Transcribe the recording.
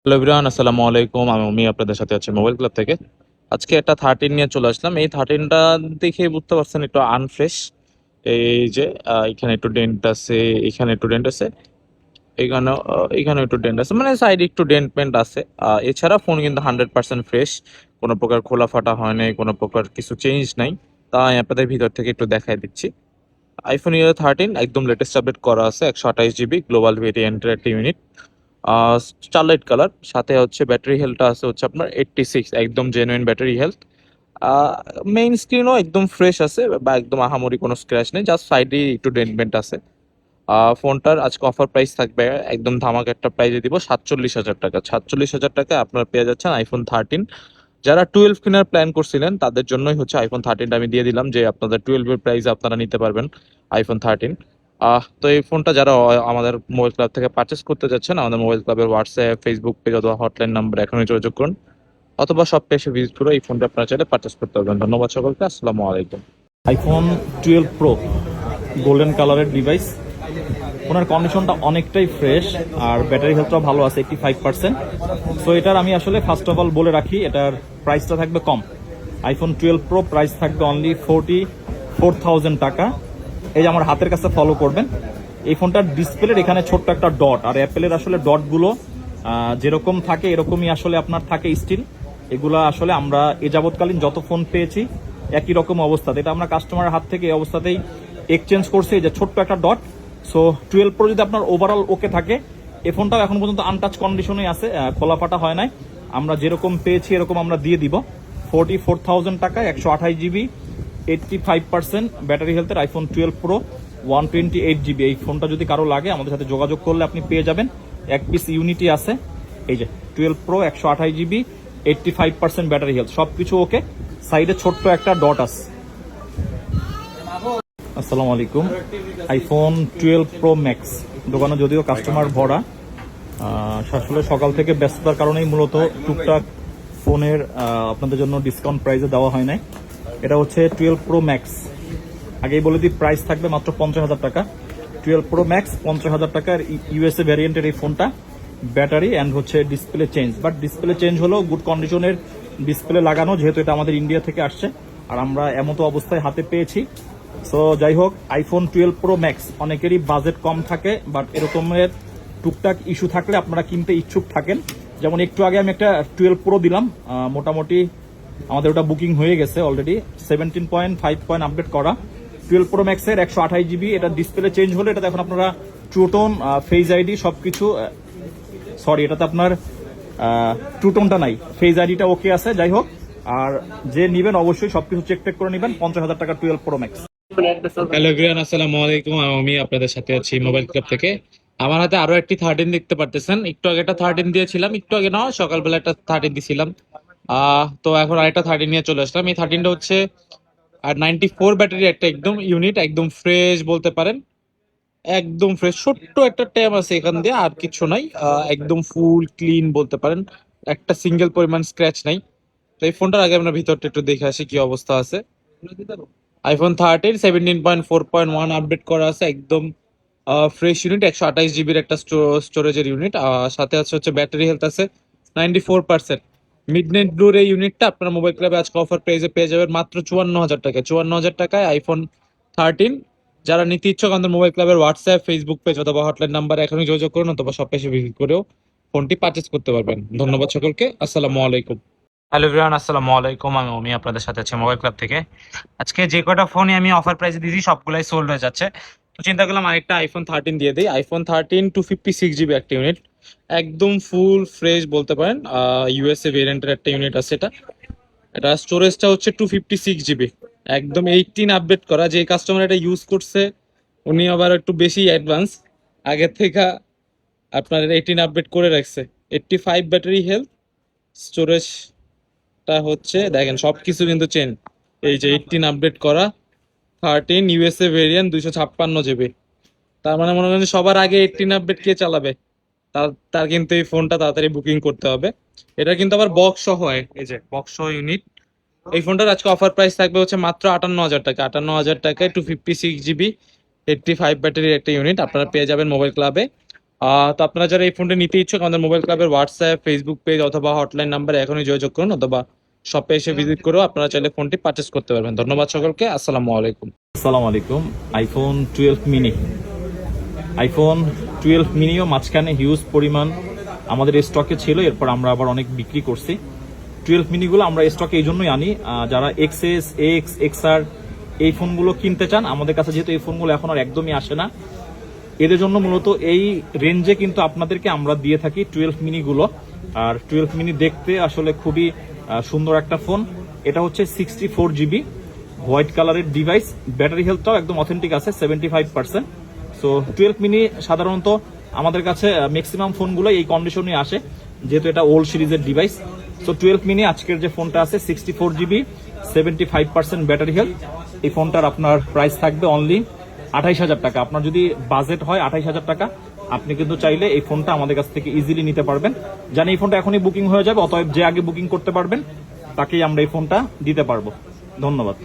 Hello everyone, আসসালামু আলাইকুম। আমি আপনাদের সাথে আছি মোবাইল ক্লাব থেকে। আজকে একটা 13 নিয়ে চলে আসলাম। এই 13টা দেখে বুঝতে পারছেন একটু আনফ্রেশ। এই যে এখানে একটু ডেন্ট আছে, এখানে একটু ডেন্ট আছে, এখানে একটু ডেন্ট আছে, মানে সাইডে একটু ডেন্ট পেন্ট আছে। এছাড়া ফোন কিন্তু 100% ফ্রেশ, কোনো প্রকার খোলা ফাটা হয় নাই, কোনো প্রকার কিছু চেঞ্জ নাই। তাই আপনাদের ভিতর থেকে একটু দেখাই দিচ্ছি। আইফোন ইয়ার 13 একদম লেটেস্ট আপডেট করা আছে, 128 জিবি গ্লোবাল ভেরিয়েন্টের একটা ইউনিট। স্টারলাইট কালার, সাথে হচ্ছে ব্যাটারি হেলথটা আছে হচ্ছে আপনার 86, একদম জেনুইন ব্যাটারি হেলথ। মেইন স্ক্রিনও একদম ফ্রেশ আছে, বা একদম আহামরি কোনো স্ক্র্যাচ নেই, জাস্ট সাইডে একটু ডেন্ট আছে। ফোনটার আজকে অফার প্রাইস থাকবে, একদম ধামাকা একটা প্রাইজে দিব 47,000 টাকা। 47,000 টাকায় আপনার পেয়ে যাচ্ছেন আইফোন 13। যারা 12 কেনার প্ল্যান করছিলেন তাদের জন্যই হচ্ছে আইফোন 13টা আমি দিয়ে দিলাম, যে আপনাদের 12-এর প্রাইস আপনারা নিতে পারবেন আইফোন 13। তো এই ফোনটা যারা আমাদের মোবাইল ক্লাব থেকে পারচেস করতে যাচ্ছেন, আমাদের মোবাইল ক্লাবের হোয়াটসঅ্যাপ, ফেসবুক পেজ অথবা হটলাইন নাম্বার এখনই যোগাযোগ করুন, অথবা সব পেজে ভিজিট করে এই ফোনটা আপনারা চাইলে পারচেস করতে পারবেন। ধন্যবাদ সকলকে, আসসালামু আলাইকুম। আইফোন 12 প্রো গোল্ডেন কালারের ডিভাইস। ওনার কন্ডিশনটা অনেকটাই ফ্রেশ আর ব্যাটারি হেলথটাও ভালো আছে 85%। সো এটার আমি আসলে ফার্স্ট অফ অল বলে রাখি, এটার প্রাইসটা থাকবে কম। আইফোন 12 প্রো প্রাইস থাকবে অনলি 44,000 টাকা। এই যে আমার হাতের কাছে ফলো করবেন, এই ফোনটার ডিসপ্লের এখানে ছোট্ট একটা ডট, আর অ্যাপেলের আসলে ডটগুলো যেরকম থাকে এরকমই আসলে আপনার থাকে স্টিল। এগুলা আসলে আমরা এ যাবৎকালীন যত ফোন পেয়েছি একই রকম অবস্থাতে, এটা আমরা কাস্টমারের হাত থেকে এই অবস্থাতেই এক্সচেঞ্জ করছি। এই যে ছোট্ট একটা ডট। সো 12 প্রো যদি আপনার ওভারঅল ওকে থাকে, এই ফোনটাও এখন পর্যন্ত আনটাচ কন্ডিশনে আছে, খোলা ফাটা হয় নাই। আমরা যেরকম পেয়েছি এরকম আমরা দিয়ে দিব। 44,000 টাকা, 128 জিবি, 85% ব্যাটারি হেলথের আইফোন 12 প্রো 128 জিবি। এই ফোনটা যদি কারো লাগে আমাদের সাথে যোগাযোগ করলে আপনি পেয়ে যাবেন। এক পিস ইউনিটি আছে। এই যে 12 প্রো 128 জিবি, 85% ব্যাটারি হেলথ, সবকিছু ওকে। সাইডে ছোট্ট একটা ডট আছে। আসসালামু আলাইকুম। আইফোন 12 প্রো ম্যাক্স দোকানে যদিও কাস্টমার ভরা, আসলে সকাল থেকে ব্যস্ততার কারণেই মূলত টুকটাক ফোনের আপনাদের জন্য ডিসকাউন্ট প্রাইসে দেওয়া হয় নাই। এটা হচ্ছে 12 প্রো ম্যাক্স। আগেই বলে দিই, প্রাইস থাকবে মাত্র 50,000 টাকা। 12 প্রো ম্যাক্স 50,000 টাকার ইউএসএ ভ্যারিয়েন্টের এই ফোনটা। ব্যাটারি অ্যান্ড হচ্ছে display change, but display change হলো গুড কন্ডিশনের ডিসপ্লে লাগানো, যেহেতু এটা আমাদের ইন্ডিয়া থেকে আসছে আর আমরা এমতো অবস্থায় হাতে পেয়েছি। সো যাই হোক, আইফোন 12 প্রো ম্যাক্স অনেকেরই বাজেট কম থাকে, বাট এরকমের টুকটাক ইস্যু থাকলে আপনারা কিনতে ইচ্ছুক থাকেন। যেমন একটু আগে আমি একটা 12 প্রো দিলাম, মোটামুটি আমাদের ওটা বুকিং হয়ে গেছে অলরেডি। 17.5 আপডেট করা 12 প্রো ম্যাক্সের 128 জিবি। এটা ডিসপ্লে চেঞ্জ হলে এটাতে এখন আপনারা ট্রুটোন, ফেজ আইডি সবকিছু, সরি এটাতে আপনার ট্রুটোনটা নাই, ফেজ আইডিটা ওকে আছে। যাই হোক, আর যে নিবেন অবশ্যই সবকিছু চেক টেক করে নিবেন। 50,000 টাকা 12 প্রো ম্যাক্স। হ্যালো এভরিওয়ান, আসসালামু আলাইকুম। আমি আপনাদের সাথে আছি মোবাইল ক্লাব থেকে। আমার হাতে আরো একটি 13 দেখতে পারতেছেন। একটু আগে একটা 13 দিয়েছিলাম, একটু আগে না, সকালবেলা একটা 13 দিছিলাম। তো এখন আরেকটা 13 নিয়ে চলে আসলাম। এই 13টা হচ্ছে 94 ব্যাটারি একটা একদম ইউনিট, একদম ফ্রেশ বলতে পারেন, একদম ফ্রেশ। ছোট্ট একটা ট্যাব আছে এখান দিয়ে, আর কিছু নাই। একদম ফুল ক্লিন বলতে পারেন, একটা সিঙ্গেল পরিমাণ স্ক্র্যাচ নাই। তো এই ফোনটার আগে আমরা ভিতরটা একটু দেখে আসি কি অবস্থা আছে। আইফোন 13 17.4.1 আপডেট করা আছে, একদম ফ্রেশ ইউনিট, 128 জিবির একটা স্টোরেজের ইউনিট। সাথে আছে হচ্ছে ব্যাটারি হেলথ আছে 94%। মিডনাইট ব্লুর এই ইউনিটটা আপনার মোবাইল ক্লাবে আজকে অফার প্রাইসে পেয়ে যাবেন মাত্র 54,000 টাকায়। 54,000 টাকায় আইফোন 13। যারা নিতে ইচ্ছুক আমাদের মোবাইল ক্লাবের হোয়াটসঅ্যাপ, ফেসবুক পেজ অথবা হটলাইন নাম্বার এখনই যোগাযোগ করুন, অথবা সব পেজে ভিজিট করেও ফোনটি পারচেস করতে পারবেন। ধন্যবাদ সকলকে, আসসালামু আলাইকুম। হ্যালো এভরিওয়ান, আসসালামু আলাইকুম। আমি আপনাদের সাথে আছি মোবাইল ক্লাব থেকে। আজকে যে কটা ফোনই আমি অফার প্রাইসে দিয়েছি সবগুলাই সোল্ড হয়ে যাচ্ছে। তো চিন্তা করলাম আরেকটা আইফোন 13 দিয়ে দিই। আইফোন 13 256 জিবি একটা ইউনিট, একদম ফুল ফ্রেশ বলতে পারেন। ইউএসএ ভেরিয়েন্টের একটা ইউনিট আছে এটা। এটা স্টোরেজটা হচ্ছে 256 জিবি, একদম 18 আপডেট করা। যে কাস্টমার এটা ইউজ করছে উনি আবার একটু বেশি অ্যাডভান্স, আগের থেকে আপনার 18 আপডেট করে রাখছে। 85 ব্যাটারি হেলথ, স্টোরেজটা হচ্ছে দেখেন সবকিছু কিন্তু চেঞ্জ। এই যে 18 আপডেট করা 13 ইউএসএ ভেরিয়েন্ট 256 জিবি। তার মানে মনে করেন যে সবার আগে 18 আপডেট কে চালাবে, তার তার কিন্তু এই ফোনটা তাড়াতাড়ি বুকিং করতে হবে। এটা কিন্তু আবার বক্স সহ হয়, এই যে বক্স সহ ইউনিট। এই ফোনটার আজকে অফার প্রাইস থাকবে হচ্ছে মাত্র 58,000 টাকা। 58,000 টাকায় 256 জিবি 85 ব্যাটারির একটা ইউনিট আপনারা পেয়ে যাবেন মোবাইল ক্লাবে। তো আপনারা যারা এই ফোনটা নিতে ইচ্ছুক আমাদের মোবাইল ক্লাবের হোয়াটসঅ্যাপ, ফেসবুক পেজ অথবা হটলাইন নাম্বারে এখনই যোগাযোগ করুন, অথবা শপে এসে ভিজিট করেও আপনারা চাইলে ফোনটি পারচেস করতে পারবেন। ধন্যবাদ সকলকে, আসসালামু আলাইকুম। আসসালামু আলাইকুম। আইফোন 12 মিনি, আইফোন 12 মিনিও মাঝখানে হিউজ পরিমাণ আমাদের স্টকে ছিল, এরপর আমরা আবার অনেক বিক্রি করছি। 12 মিনিগুলো আমরা স্টকে এই জন্যই আনি, যারা এক্সএস, এক্স, এক্সআর এই ফোনগুলো কিনতে চান আমাদের কাছে, যেহেতু এই ফোনগুলো এখন আর একদমই আসে না, এদের জন্য মূলত এই রেঞ্জে কিন্তু আপনাদেরকে আমরা দিয়ে থাকি 12 মিনিগুলো। আর 12 মিনি দেখতে আসলে খুবই সুন্দর একটা ফোন। এটা হচ্ছে 64 জিবি হোয়াইট কালারের ডিভাইস, ব্যাটারি হেলথটাও একদম অথেন্টিক আছে 75%। সো 12 মিনি সাধারণত আমাদের কাছে ম্যাক্সিমাম ফোনগুলো এই কন্ডিশনে আসে, যেহেতু এটা ওল্ড সিরিজের ডিভাইস। সো 12 মিনি আজকের যে ফোনটা আছে 64 জিবি 75% ব্যাটারি হেলথ, এই ফোনটার আপনার প্রাইস থাকবে অনলি 28,000 টাকা। আপনার যদি বাজেট হয় 28,000 টাকা, আপনি কিন্তু চাইলে এই ফোনটা আমাদের কাছ থেকে ইজিলি নিতে পারবেন। জানি এই ফোনটা এখনই বুকিং হয়ে যাবে, অতএব যে আগে বুকিং করতে পারবেন তাকেই আমরা এই ফোনটা দিতে পারবো। ধন্যবাদ।